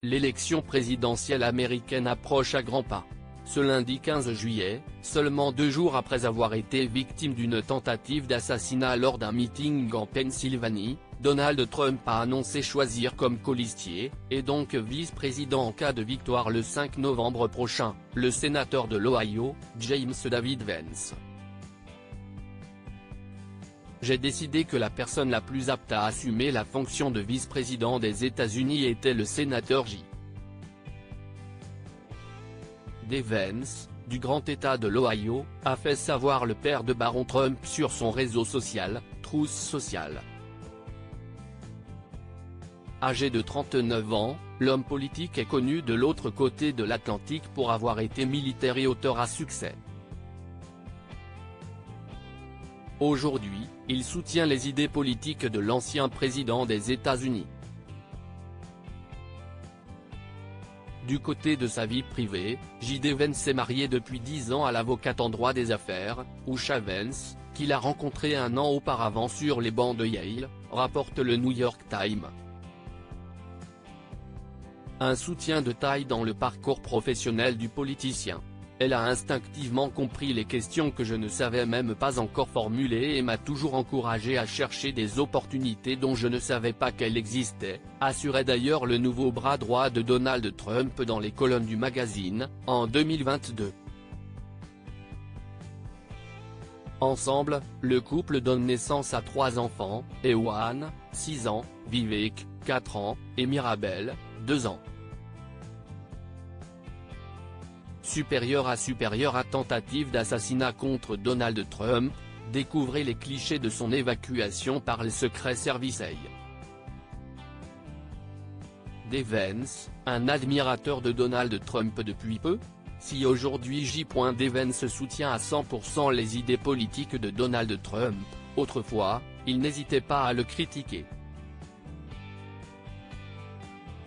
L'élection présidentielle américaine approche à grands pas. Ce lundi 15 juillet, seulement 2 jours après avoir été victime d'une tentative d'assassinat lors d'un meeting en Pennsylvanie, Donald Trump a annoncé choisir comme colistier, et donc vice-président en cas de victoire le 5 novembre prochain, le sénateur de l'Ohio, James David Vance. J'ai décidé que la personne la plus apte à assumer la fonction de vice-président des États-Unis était le sénateur J.D. Vance, du grand État de l'Ohio, a fait savoir le père de Baron Trump sur son réseau social, Truth Social. Âgé de 39 ans, l'homme politique est connu de l'autre côté de l'Atlantique pour avoir été militaire et auteur à succès. Aujourd'hui, il soutient les idées politiques de l'ancien président des États-Unis. Du côté de sa vie privée, J.D. Vance est marié depuis 10 ans à l'avocate en droit des affaires, Usha Vance, qu'il a rencontré un an auparavant sur les bancs de Yale, rapporte le New York Times. Un soutien de taille dans le parcours professionnel du politicien. Elle a instinctivement compris les questions que je ne savais même pas encore formuler et m'a toujours encouragé à chercher des opportunités dont je ne savais pas qu'elles existaient, assurait d'ailleurs le nouveau bras droit de Donald Trump dans les colonnes du magazine, en 2022. Ensemble, le couple donne naissance à 3 enfants, Ewan, 6 ans, Vivek, 4 ans, et Mirabel, 2 ans. Supérieur à tentative d'assassinat contre Donald Trump, découvrez les clichés de son évacuation par le Secret Service. J.D. Vance, un admirateur de Donald Trump depuis peu? Si aujourd'hui J.D. Vance soutient à 100% les idées politiques de Donald Trump, autrefois, il n'hésitait pas à le critiquer.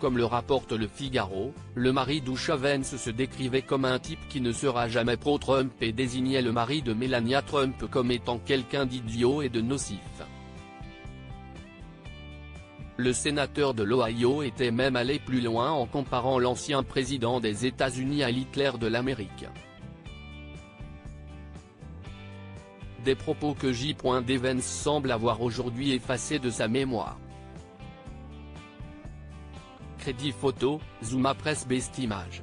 Comme le rapporte Le Figaro, le mari d'Usha Vance se décrivait comme un type qui ne sera jamais pro-Trump et désignait le mari de Melania Trump comme étant quelqu'un d'idiot et de nocif. Le sénateur de l'Ohio était même allé plus loin en comparant l'ancien président des États-Unis à l'Hitler de l'Amérique. Des propos que J.D. Vance semble avoir aujourd'hui effacés de sa mémoire. Crédit photo, Zuma Presse Best Image.